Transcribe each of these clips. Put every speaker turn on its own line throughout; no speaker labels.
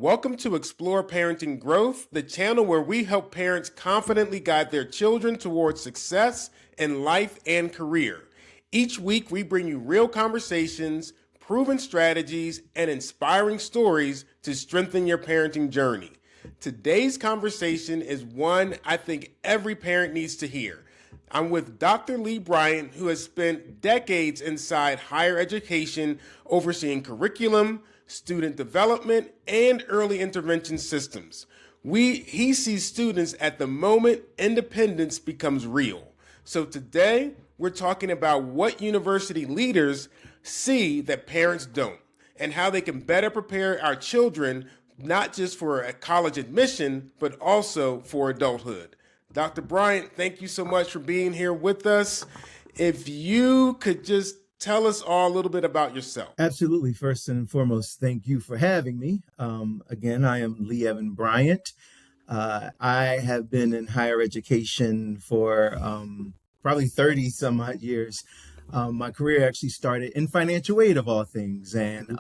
Welcome to Explore Parenting Growth, the channel where we help parents confidently guide their children towards success in life and career. Each week, we bring you real conversations, proven strategies, and inspiring stories to strengthen your parenting journey. Today's conversation is one I think every parent needs to hear. I'm with Dr. Lee Bryant, who has spent decades inside higher education, overseeing curriculum, student development, and early intervention systems. He sees students at the moment independence becomes real. So today, we're talking about what university leaders see that parents don't, and how they can better prepare our children, not just for a college admission, but also for adulthood. Dr. Bryant, thank you so much for being here with us. If you could just tell us all a little bit about yourself.
Absolutely. First and foremost, thank you for having me. Again, I am Lee Evan Bryant. I have been in higher education for probably 30 some odd years. My career actually started in financial aid of all things. And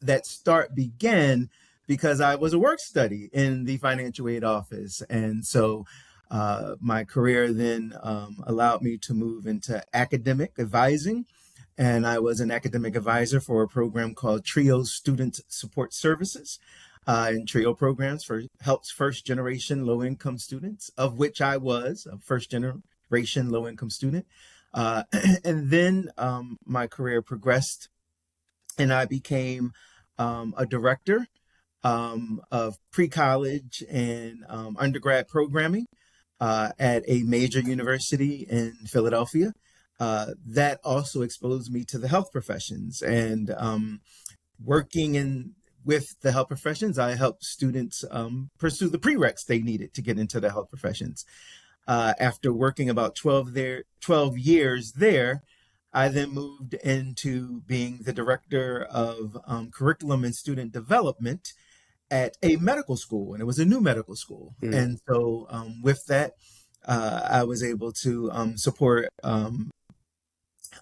that start began because I was a work study in the financial aid office. And so my career then allowed me to move into academic advising. And I was an academic advisor for a program called TRIO Student Support Services. And TRIO programs helps first generation low income students, of which I was a first generation low income student. And then my career progressed and I became a director of pre-college and undergrad programming at a major university in Philadelphia. That also exposed me to the health professions, and working with the health professions, I helped students pursue the prereqs they needed to get into the health professions. After working about 12 years there, I then moved into being the director of curriculum and student development at a medical school, and it was a new medical school. And so with that, I was able to support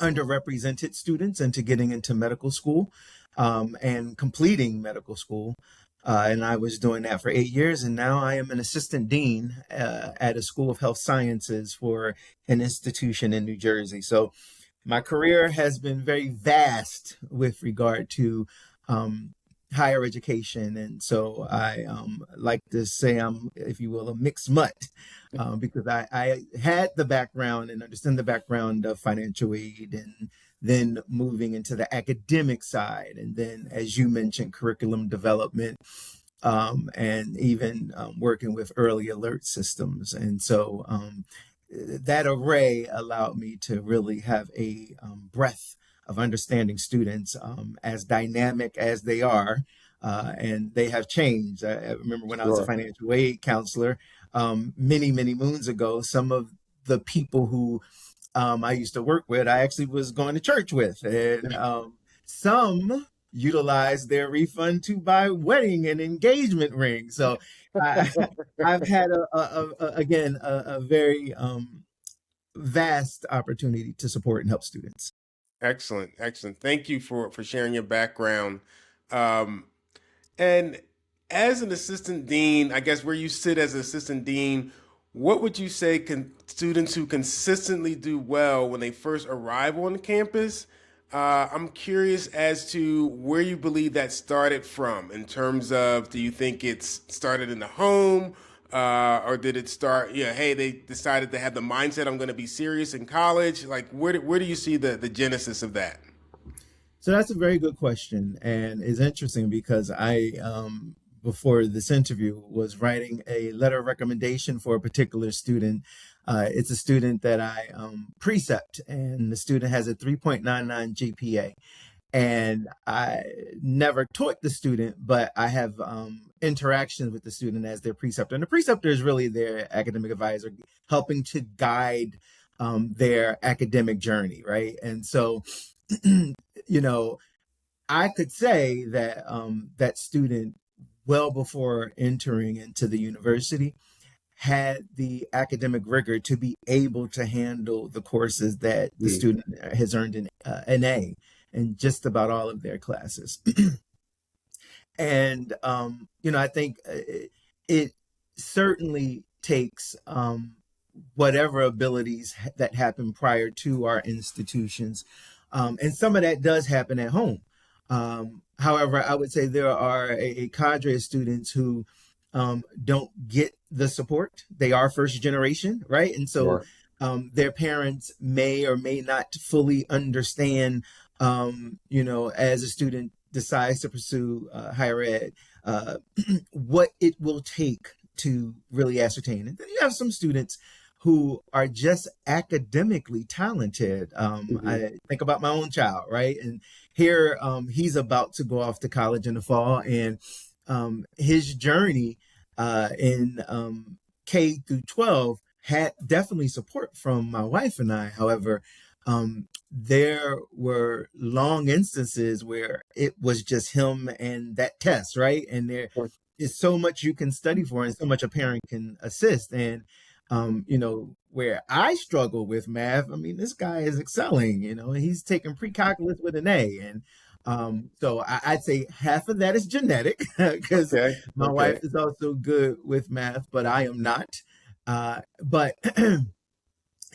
underrepresented students into getting into medical school and completing medical school. And I was doing that for 8 years. And now I am an assistant dean at a school of health sciences for an institution in New Jersey. So my career has been very vast with regard to higher education. And so I like to say I'm, if you will, a mixed mutt because I had the background and understand the background of financial aid, and then moving into the academic side. And then, as you mentioned, curriculum development and even working with early alert systems. And so that array allowed me to really have a breadth of understanding students as dynamic as they are, and they have changed. I remember when I was a financial aid counselor many moons ago, some of the people who I used to work with, I actually was going to church with, and some utilized their refund to buy wedding and engagement rings. So I've had a very vast opportunity to support and help students.
Excellent. Thank you for sharing your background. And as an assistant dean, I guess where you sit as an assistant dean, what would you say can students who consistently do well when they first arrive on campus? I'm curious as to where you believe that started from in terms of, do you think it's started in the home? Or did it start, hey, they decided to have the mindset, I'm going to be serious in college? Like, where do you see the genesis of that?
So that's a very good question, and it's interesting because I, before this interview, was writing a letter of recommendation for a particular student. It's a student that I precept, and the student has a 3.99 GPA. And I never taught the student, but I have interactions with the student as their preceptor. And the preceptor is really their academic advisor, helping to guide their academic journey, right? And so, I could say that that student, well before entering into the university, had the academic rigor to be able to handle the courses that the student has earned an A in just about all of their classes. And I think it certainly takes whatever abilities that happen prior to our institutions, and some of that does happen at home. However, I would say there are a cadre of students who don't get the support. They are first generation, right? And so
Sure.
their parents may or may not fully understand, as a student decides to pursue higher ed, uh, what it will take to really ascertain. And then you have some students who are just academically talented.
Hmm.
I think about my own child, right? And here he's about to go off to college in the fall, and his journey in K through 12 had definitely support from my wife and I. However, there were long instances where it was just him and that test, right? And there is so much you can study for and so much a parent can assist. And, where I struggle with math, I mean, this guy is excelling, he's taking pre-calculus with an A. And so I'd say half of that is genetic because
Okay.
my wife
Okay.
is also good with math, but I am not. But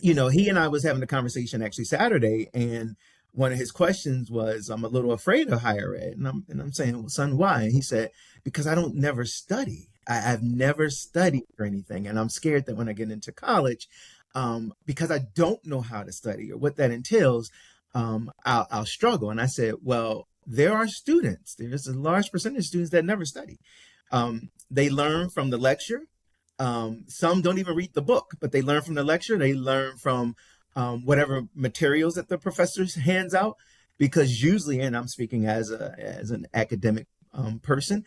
he and I was having a conversation actually Saturday, and one of his questions was, "I'm a little afraid of higher ed," and I'm saying, "Well, son, why?" And he said, "Because I don't never study. I've never studied for anything, and I'm scared that when I get into college, because I don't know how to study or what that entails, I'll struggle." And I said, "Well, there are students. There's a large percentage of students that never study. They learn from the lecture. Some don't even read the book, but they learn from the lecture. They learn from whatever materials that the professors hands out. Because usually, and I'm speaking as an academic person,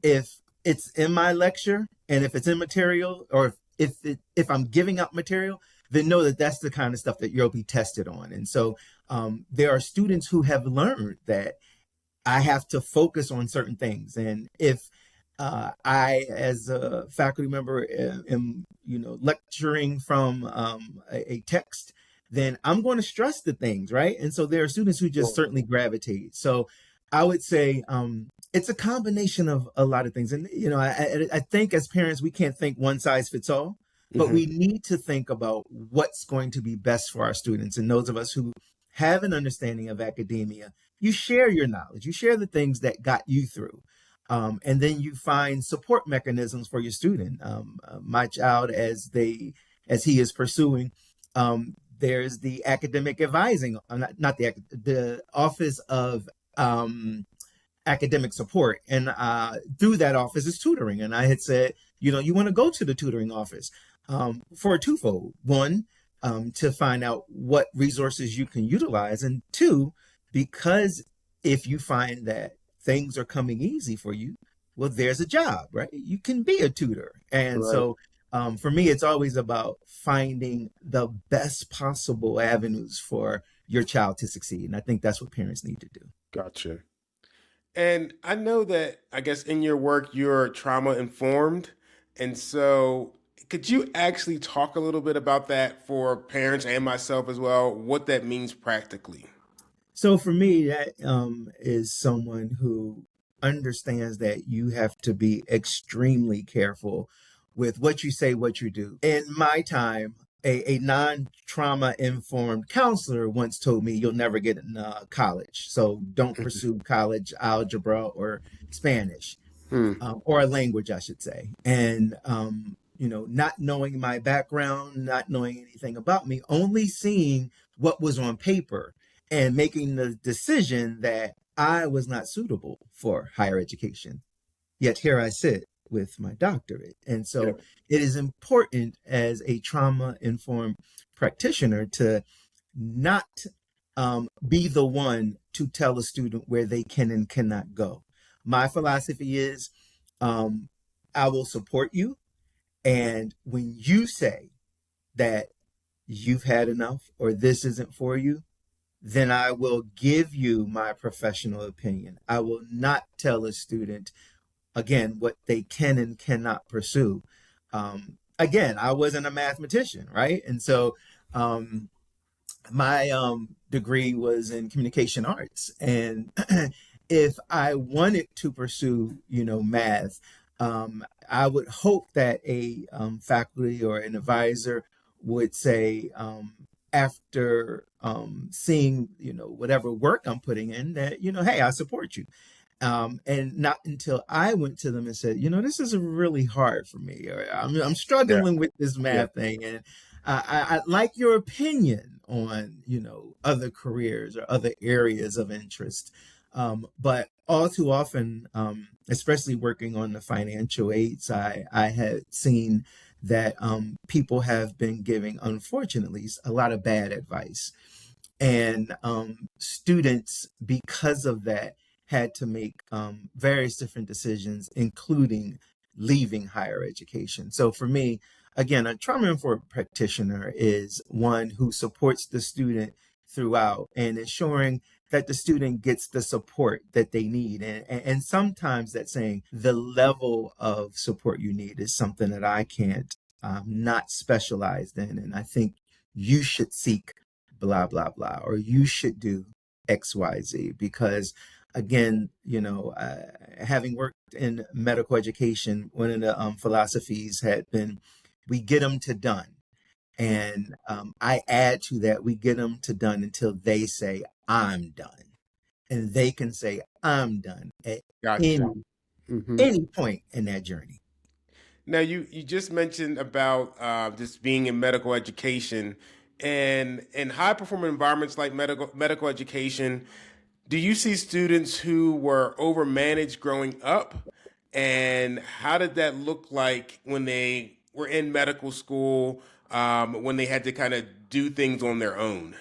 if it's in my lecture and if it's in material, or if I'm giving out material, then know that that's the kind of stuff that you'll be tested on. And so there are students who have learned that I have to focus on certain things. And if I, as a faculty member, am lecturing from a text, then I'm going to stress the things, right? And so there are students who just certainly gravitate. So I would say it's a combination of a lot of things. And I think as parents, we can't think one size fits all, but
Hmm.
we need to think about what's going to be best for our students. And those of us who have an understanding of academia, you share your knowledge, you share the things that got you through. And then you find support mechanisms for your student. My child, as he is pursuing, there's the academic advising, not the Office of Academic Support, and through that office is tutoring. And I had said, you want to go to the tutoring office for a twofold: one, to find out what resources you can utilize, and two, because if you find that things are coming easy for you, well, there's a job, right? You can be a tutor. And
Right.
so for me, it's always about finding the best possible avenues for your child to succeed. And I think that's what parents need to do.
Gotcha. And I know that, I guess, in your work, you're trauma informed. And so, could you actually talk a little bit about that for parents and myself as well, what that means practically?
So for me, that is someone who understands that you have to be extremely careful with what you say, what you do. In my time, a non-trauma informed counselor once told me, "You'll never get in college, so don't pursue college algebra or Spanish."
Hmm.
Or a language, I should say. And, not knowing my background, not knowing anything about me, only seeing what was on paper and making the decision that I was not suitable for higher education. Yet here I sit with my doctorate. And
Yeah.
so it is important as a trauma informed practitioner to not be the one to tell a student where they can and cannot go. My philosophy is um, I will support you. And when you say that you've had enough or this isn't for you, then I will give you my professional opinion. I will not tell a student, again, what they can and cannot pursue. Again, I wasn't a mathematician, right? And so my degree was in communication arts. And if I wanted to pursue, math, I would hope that a faculty or an advisor would say, after seeing, whatever work I'm putting in, that, hey, I support you. And not until I went to them and said, this is really hard for me, or I'm
Yeah.
struggling with this
Yeah.
math thing, and I'd like your opinion on, other careers or other areas of interest. But all too often, especially working on the financial aid side, I had seen that people have been giving, unfortunately, a lot of bad advice. And students, because of that, had to make various different decisions, including leaving higher education. So for me, again, a trauma-informed practitioner is one who supports the student throughout and ensuring that the student gets the support that they need. And sometimes that saying the level of support you need is something that I can't, not specialized in. And I think you should seek blah, blah, blah, or you should do XYZ. Because again, having worked in medical education, one of the philosophies had been, we get them to done. And I add to that, we get them to done until they say, I'm done. And they can say, I'm done at
Gotcha.
any,
Hmm.
any point in that journey.
Now, you just mentioned about just being in medical education and in high performing environments like medical education. Do you see students who were overmanaged growing up? And how did that look like when they were in medical school, when they had to kind of do things on their own?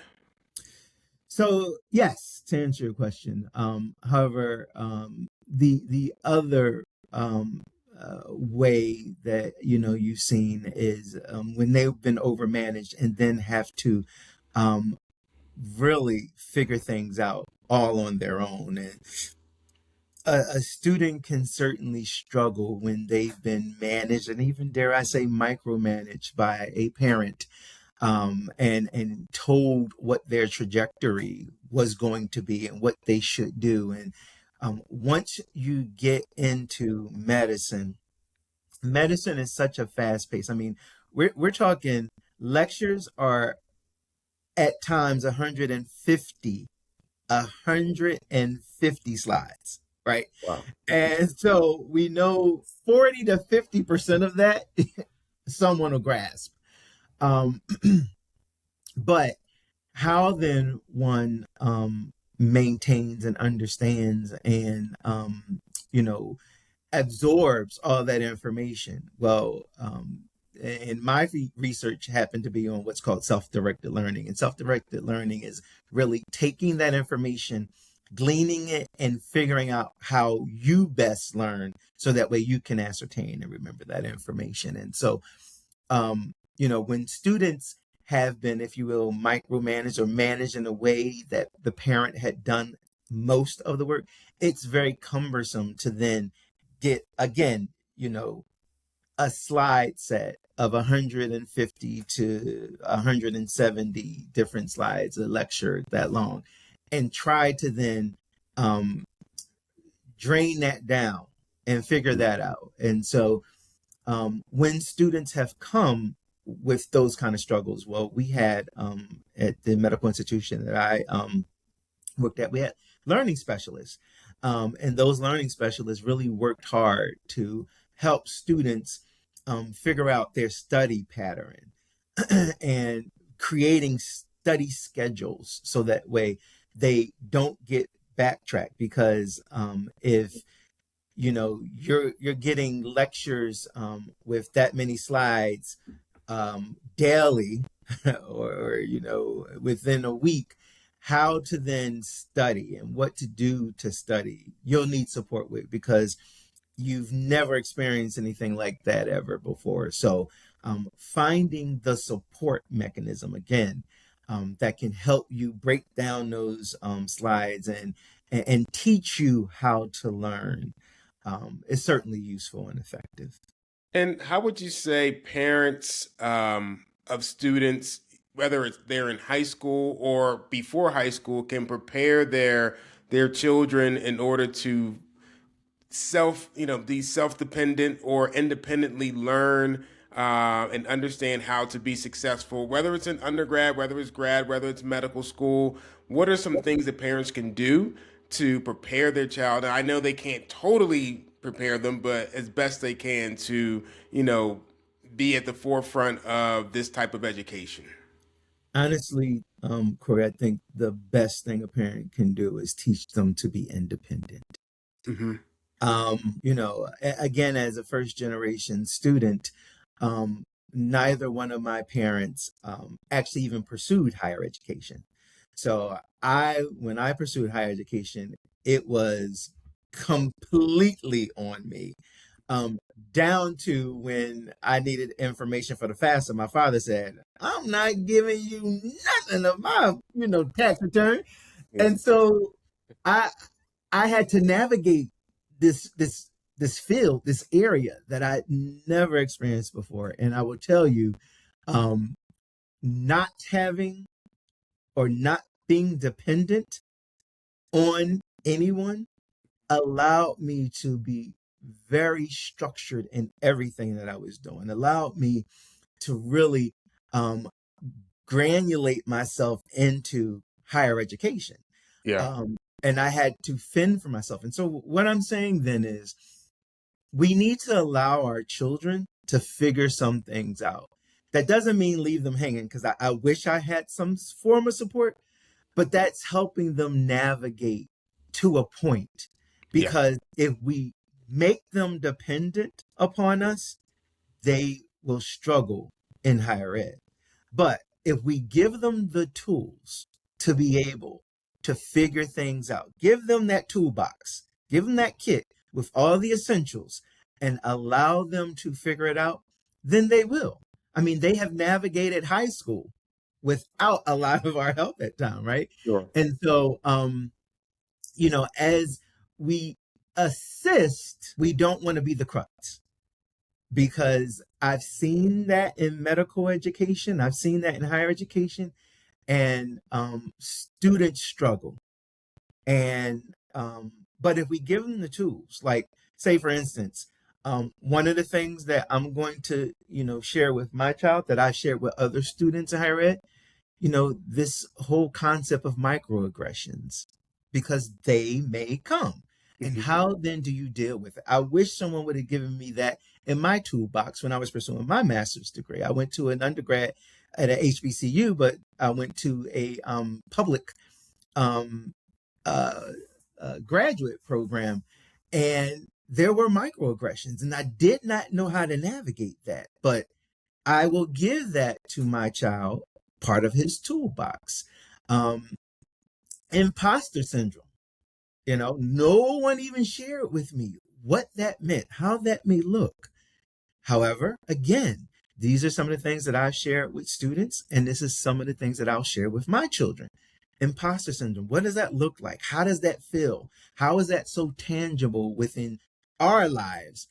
So yes, to answer your question. However, the other way that you've seen is when they've been overmanaged and then have to um, really figure things out all on their own. And a student can certainly struggle when they've been managed and even, dare I say, micromanaged by a parent, and told what their trajectory was going to be and what they should do. And once you get into medicine, medicine is such a fast pace. I mean, we're talking lectures are at times 150 slides, right?
Wow.
And so we know 40 to 50% of that someone will grasp. Um, but how then one maintains and understands and you know absorbs all that information? Well, and my research happened to be on what's called self-directed learning. And self-directed learning is really taking that information, gleaning it, and figuring out how you best learn so that way you can ascertain and remember that information. And so, when students have been, if you will, micromanaged or managed in a way that the parent had done most of the work, it's very cumbersome to then get, again, a slide set of 150 to 170 different slides, a lecture that long, and try to then um, drain that down and figure that out. And so when students have come with those kind of struggles, well, we had at the medical institution that I worked at, we had learning specialists. And those learning specialists really worked hard to help students figure out their study pattern and creating study schedules so that way they don't get backtracked. Because if you're getting lectures with that many slides daily or within a week, how to then study and what to do to study, you'll need support with, because you've never experienced anything like that ever before. So finding the support mechanism again, that can help you break down those slides and teach you how to learn is certainly useful and effective.
And how would you say parents of students, whether it's they're in high school or before high school, can prepare their their children in order to be self-dependent or independently learn and understand how to be successful, whether it's in undergrad, whether it's grad, whether it's medical school. What are some things that parents can do to prepare their child? And I know they can't totally prepare them, but as best they can to, be at the forefront of this type of education.
Honestly, Corey, I think the best thing a parent can do is teach them to be independent.
Mm-hmm.
Again, as a first generation student, um, neither one of my parents actually even pursued higher education. So when I pursued higher education, it was completely on me. Um, Down to when I needed information for the FAFSA, my father said, "I'm not giving you nothing of my, tax return."
Yeah.
And so I I had to navigate this field, this area that I never experienced before. And I will tell you, um, not having or not being dependent on anyone allowed me to be very structured in everything that I was doing, allowed me to really um, granulate myself into higher education.
Yeah.
And I had to fend for myself. And so, what I'm saying then is, we need to allow our children to figure some things out. That doesn't mean leave them hanging, because I wish I had some form of support, but that's helping them navigate to a point.
Yeah.
Because if we make them dependent upon us, they will struggle in higher ed. But if we give them the tools to be able to figure things out, give them that toolbox, give them that kit with all the essentials, and allow them to figure it out, then they will. I mean, they have navigated high school without a lot of our help at time, right?
Sure.
And so, as we assist, we don't want to be the crux, because I've seen that in medical education, I've seen that in higher education, and students struggle. And but if we give them the tools, like, say for instance, one of the things that I'm going to share with my child, that I shared with other students in higher ed, this whole concept of microaggressions, because they may come. And
Mm-hmm.
how then do you deal with it? I wish someone would have given me that in my toolbox when I was pursuing my master's degree. I went to an undergrad at a HBCU, but I went to a public um, uh, graduate program, and there were microaggressions, and I did not know how to navigate that. But I will give that to my child, part of his toolbox. Um, Imposter syndrome. No one even shared with me what that meant, how that may look. However, again, these are some of the things that I share with students, and this is some of the things that I'll share with my children. Imposter syndrome, what does that look like? How does that feel? How is that so tangible within our lives?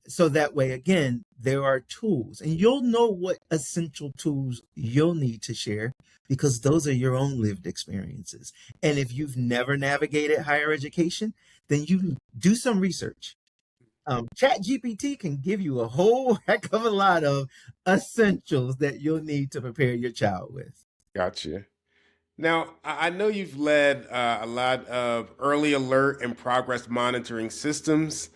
So that way, again, there are tools, and you'll know what essential tools you'll need to share, because those are your own lived experiences. And if you've never navigated higher education, then you do some research. Chat GPT can give you a whole heck of a lot of essentials that you'll need to prepare your child with.
Gotcha. Now, I know you've led a lot of early alert and progress monitoring systems.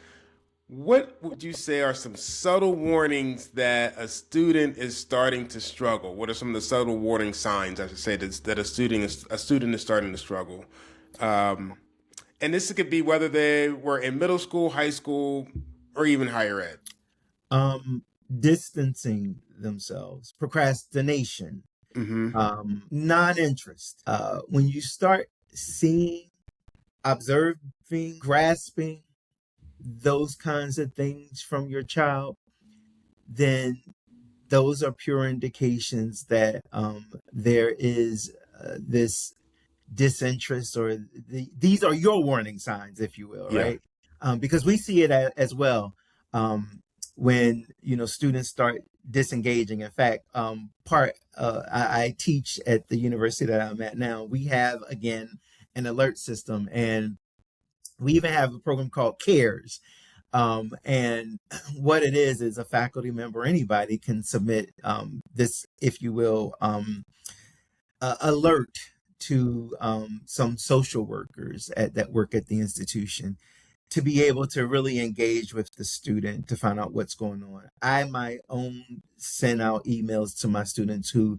What would you say are some subtle warnings that a student is starting to struggle? What are some of the subtle warning signs, I should say, that a student is starting to struggle? Um, and this could be whether they were in middle school, high school, or even higher ed.
Um, Distancing themselves, procrastination,
Mm-hmm.
non-interest. When you start seeing, observing, grasping those kinds of things from your child, then those are pure indications that there is this disinterest, or these are your warning signs, if you will,
Yeah.
right? Because we see it as well, when students start disengaging. In fact, I teach at the university that I'm at now. We have, again, an alert system, and we even have a program called CARES. And what it is a faculty member, anybody can submit this, if you will, alert to some social workers that work at the institution, to be able to really engage with the student to find out what's going on. I my own send out emails to my students who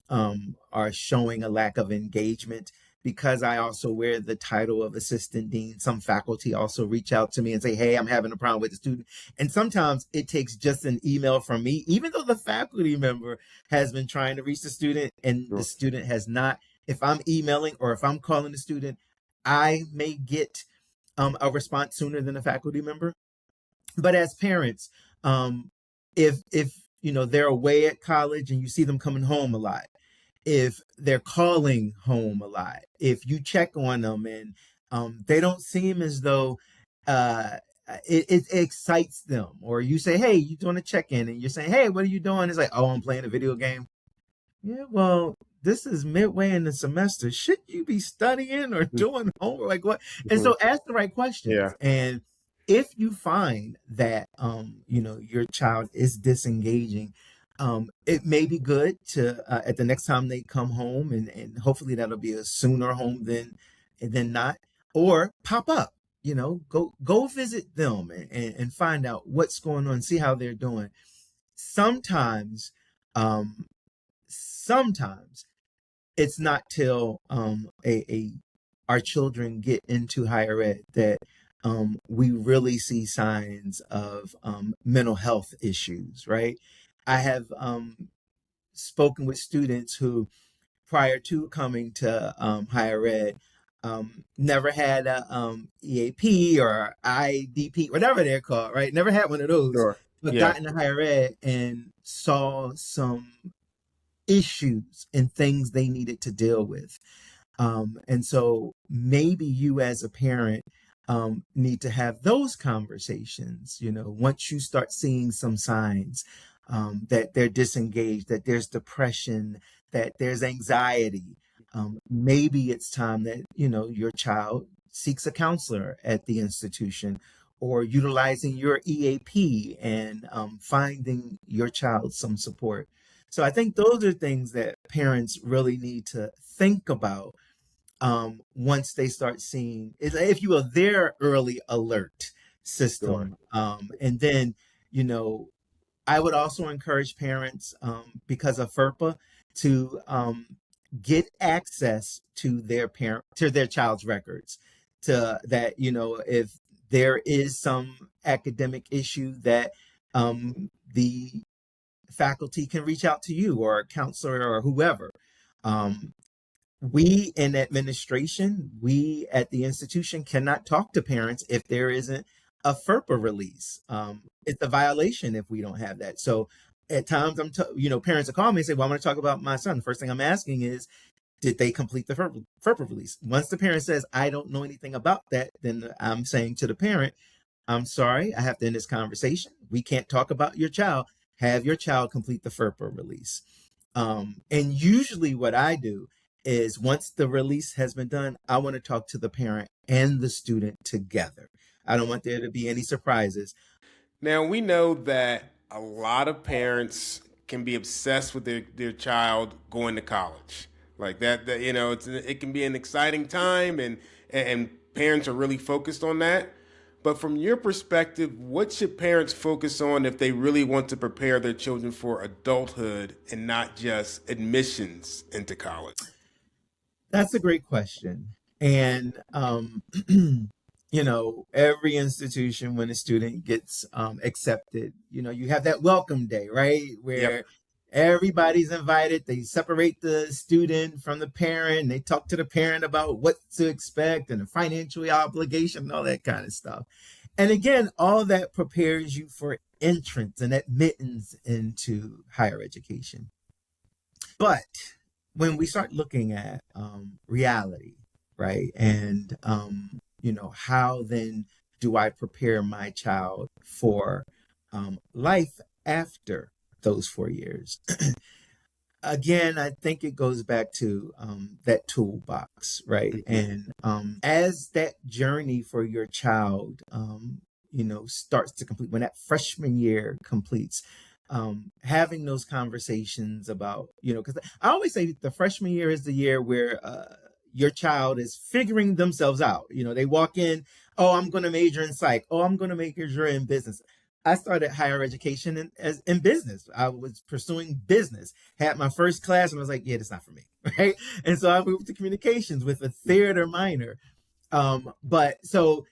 are showing a lack of engagement, because I also wear the title of assistant dean. Some faculty also reach out to me and say, hey, I'm having a problem with the student. And sometimes it takes just an email from me, even though the faculty member has been trying to reach the student and the
Sure.
student has not. If I'm emailing or if I'm calling the student, I may get a response sooner than a faculty member. But as parents, if they're away at college and you see them coming home a lot, if they're calling home a lot, if you check on them and they don't seem as though uh, it excites them, or you say, hey, you doing a check-in, and you're saying, hey, what are you doing? It's like, oh, I'm playing a video game. Yeah, well, this is midway in the semester. Should you be studying or doing homework? Like what? And
Mhm.
so ask the right
Yeah.
questions. And if you find that your child is disengaging, it may be good to at the next time they come home, and hopefully that'll be a sooner home than not, or pop up. Go visit them and find out what's going on, see how they're doing. Sometimes um sometimes it's not till our children get into higher ed that we really see signs of mental health issues, right? I have spoken with students who, prior to coming to higher ed, never had a EAP or IDP, whatever they're called, right? Never had one of those,
Sure.
but
Yeah.
got into higher ed and saw some issues and things they needed to deal with. And so maybe you as a parent need to have those conversations, once you start seeing some signs that they're disengaged, that there's depression, that there's anxiety. Maybe it's time that, your child seeks a counselor at the institution, or utilizing your EAP and finding your child some support. So I think those are things that parents really need to think about once they start seeing, if you will, their early alert
Sure.
system. And then, you know, I would also encourage parents, because of FERPA, to get access to their child's records, to that, if there is some academic issue, that the faculty can reach out to you or a counselor or whoever. Um, we in administration, we at the institution cannot talk to parents if there isn't a FERPA release. It's a violation if we don't have that. So at times parents will call me and say, well, I want to talk about my son. The first thing I'm asking is, did they complete the FERPA release? Once the parent says, I don't know anything about that, then I'm saying to the parent, I'm sorry, I have to end this conversation. We can't talk about your child. Have your child complete the FERPA release. And usually what I do is, once the release has been done, I want to talk to the parent and the student together. I don't want there to be any surprises.
Now, we know that a lot of parents can be obsessed with their child going to college. Like that it can be an exciting time, and parents are really focused on that. But from your perspective, what should parents focus on if they really want to prepare their children for adulthood and not just admissions into college?
That's a great question. And, every institution, when a student gets accepted, you have that welcome day, right?
Yep.
Where everybody's invited. They separate the student from the parent. And they talk to the parent about what to expect and the financial obligation and all that kind of stuff. And again, all that prepares you for entrance and admittance into higher education. But when we start looking at reality, right, and how then do I prepare my child for life after those 4 years? again, I think it goes back to that toolbox, right?
Mhm.
And as that journey for your child, starts to complete, when that freshman year completes, having those conversations about, because I always say the freshman year is the year where your child is figuring themselves out. They walk in, oh, I'm going to major in psych. Oh, I'm going to major in business. I started higher education in business. I was pursuing business, had my first class, and I was like, yeah, that's not for me. Right. And so I moved to communications with a theater minor. But so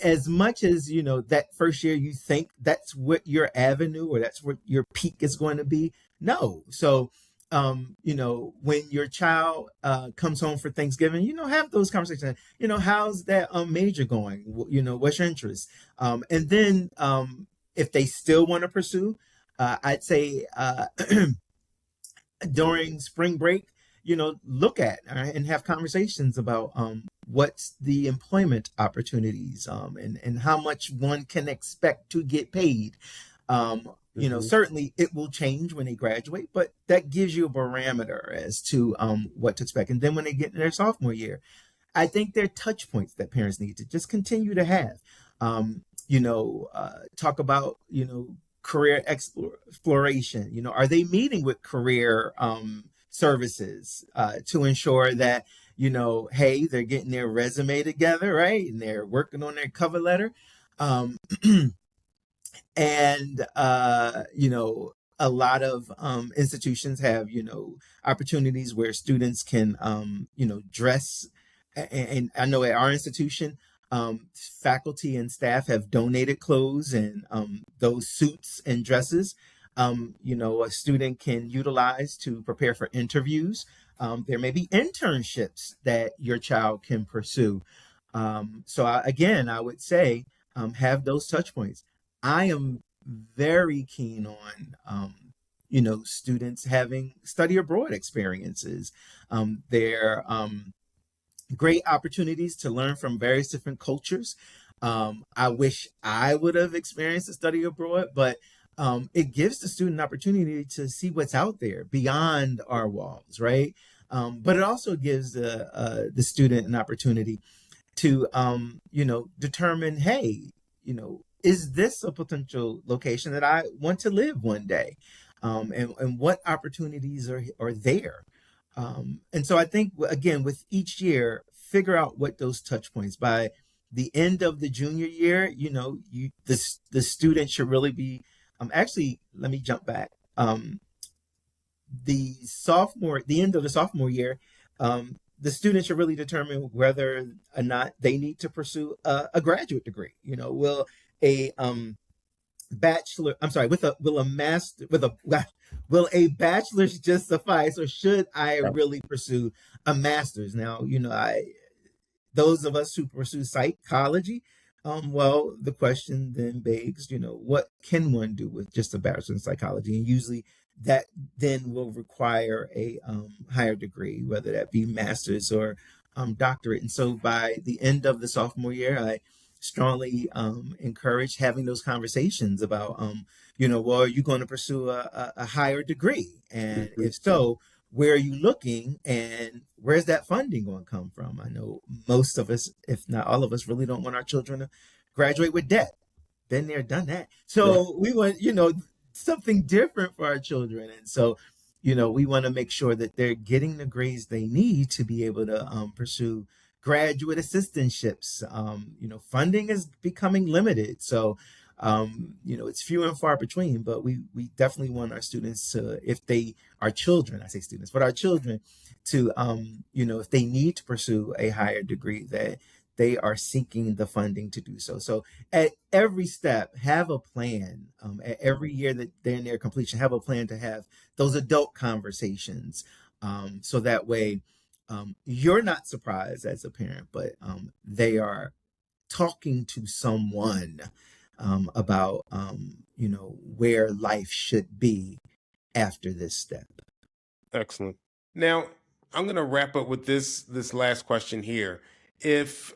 as much as, that first year you think that's what your avenue or that's what your peak is going to be, no. So, when your child comes home for Thanksgiving, have those conversations. How's that major going? What's your interest? And then if they still want to pursue, I'd say during spring break, look at and have conversations about what's the employment opportunities, and how much one can expect to get paid.
Mhm.
Certainly it will change when they graduate, but that gives you a barometer as to what to expect. And then when they get in their sophomore year, I think there are touch points that parents need to just continue to have. Talk about, career exploration. Are they meeting with career services to ensure that, hey, they're getting their resume together, right? And they're working on their cover letter. Um, and a lot of institutions have opportunities where students can dress, and I know at our institution faculty and staff have donated clothes, and those suits and dresses a student can utilize to prepare for interviews. There may be internships that your child can pursue. Again, I would say have those touch points. I am very keen on, students having study abroad experiences. They're great opportunities to learn from various different cultures. I wish I would have experienced a study abroad, but it gives the student an opportunity to see what's out there beyond our walls, right? But it also gives the student an opportunity to determine, hey, is this a potential location that I want to live one day? And what opportunities are there? And so I think, again, with each year, figure out what those touch points. By the end of the junior year, the student should really be, actually, let me jump back. The end of the sophomore year, the students should really determine whether or not they need to pursue a graduate degree. Will a bachelor, I'm sorry, will a master, will a bachelor's just suffice, or should I
Right.
really pursue a master's? Now, those of us who pursue psychology, well, the question then begs, what can one do with just a bachelor's in psychology? And usually that then will require a higher degree, whether that be master's or doctorate. And so by the end of the sophomore year, I strongly encourage having those conversations about, well, are you going to pursue a higher degree? And
Mhm.
if so, where are you looking, and where's that funding going to come from? I know most of us, if not all of us, really don't want our children to graduate with debt. Been there, done that.
Right.
So we want, something different for our children. And so, we want to make sure that they're getting the grades they need to be able to pursue graduate assistantships. Funding is becoming limited. So, it's few and far between, but we definitely want our students to, if they, our children, I say students, but our children to, if they need to pursue a higher degree, that they are seeking the funding to do so. So at every step, have a plan. At every year that they're in their completion, have a plan to have those adult conversations. So that way, you're not surprised as a parent, but they are talking to someone about, where life should be after this step.
Excellent. Now, I'm going to wrap up with this last question here. If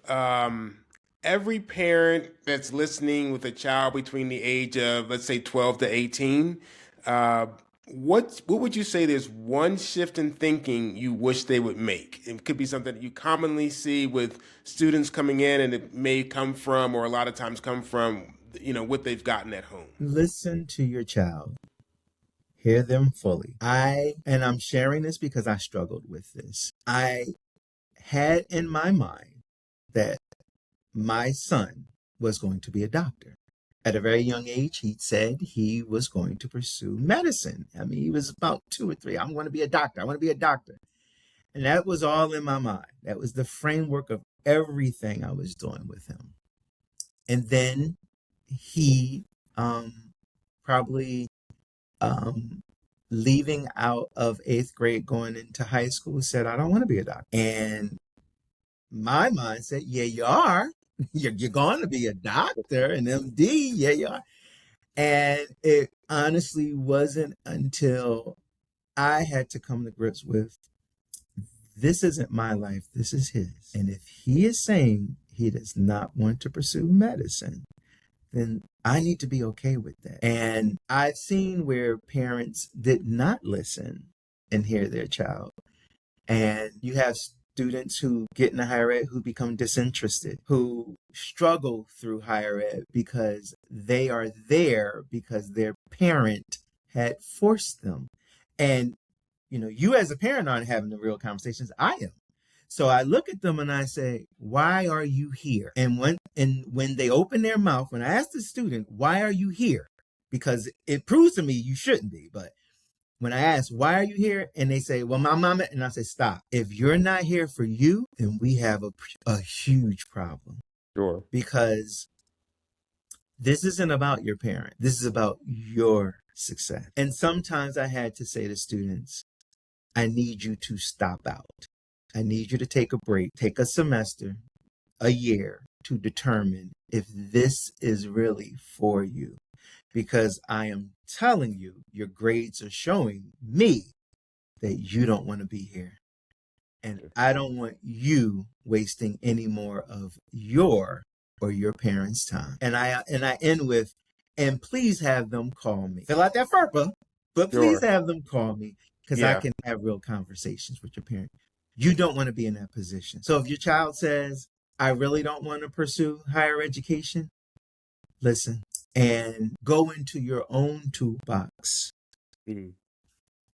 every parent that's listening with a child between the age of, let's say, 12 to 18, uh, What would you say there's one shift in thinking you wish they would make? It could be something that you commonly see with students coming in, and it may come from, or a lot of times come from, what they've gotten at home.
Listen to your child. Hear them fully. And I'm sharing this because I struggled with this. I had in my mind that my son was going to be a doctor. At a very young age, he said he was going to pursue medicine. I mean, he was about 2 or 3. I'm going to be a doctor. I want to be a doctor. And that was all in my mind. That was the framework of everything I was doing with him. And then he probably leaving out of 8th grade, going into high school, said, I don't want to be a doctor. And my mind said, yeah, you are. You're going to be a doctor, an MD. Yeah, you are. And it honestly wasn't until I had to come to grips with, this isn't my life, this is his. And if he is saying he does not want to pursue medicine, then I need to be okay with that. And I've seen where parents did not listen and hear their child. And you have students who get into higher ed who become disinterested, who struggle through higher ed because they are there because their parent had forced them. And, you as a parent aren't having the real conversations. I am. So I look at them and I say, why are you here? And when they open their mouth, when I ask the student, why are you here? Because it proves to me you shouldn't be. But when I ask, why are you here? And they say, well, my mama, and I say, stop. If you're not here for you, then we have a huge problem.
Sure.
Because this isn't about your parent. This is about your success. And sometimes I had to say to students, I need you to stop out. I need you to take a break, take a semester, a year to determine if this is really for you. Because I am telling you, your grades are showing me that you don't want to be here. And I don't want you wasting any more of your or your parents' time. And I end with, and please have them call me. Fill out that FERPA, but please have them call me because I can have real conversations with your parent. You don't want to be in that position. So if your child says, I really don't want to pursue higher education, listen and go into your own toolbox,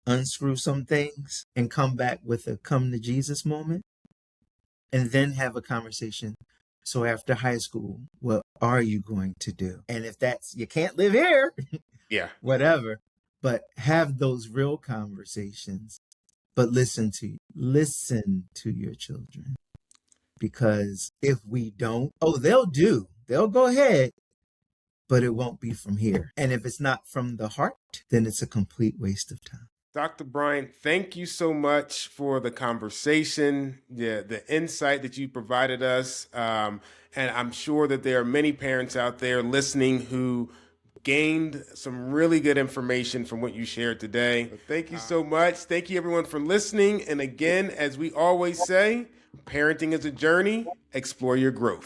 unscrew some things and come back with a come to Jesus moment and then have a conversation. So after high school, what are you going to do? And if that's, you can't live here, whatever, but have those real conversations, but listen to your children. Because if we don't, they'll go ahead, but it won't be from here. And if it's not from the heart, then it's a complete waste of time.
Dr. Bryant, thank you so much for the conversation, the insight that you provided us. And I'm sure that there are many parents out there listening who gained some really good information from what you shared today. Thank you so much. Thank you, everyone, for listening. And again, as we always say, parenting is a journey. Explore your growth.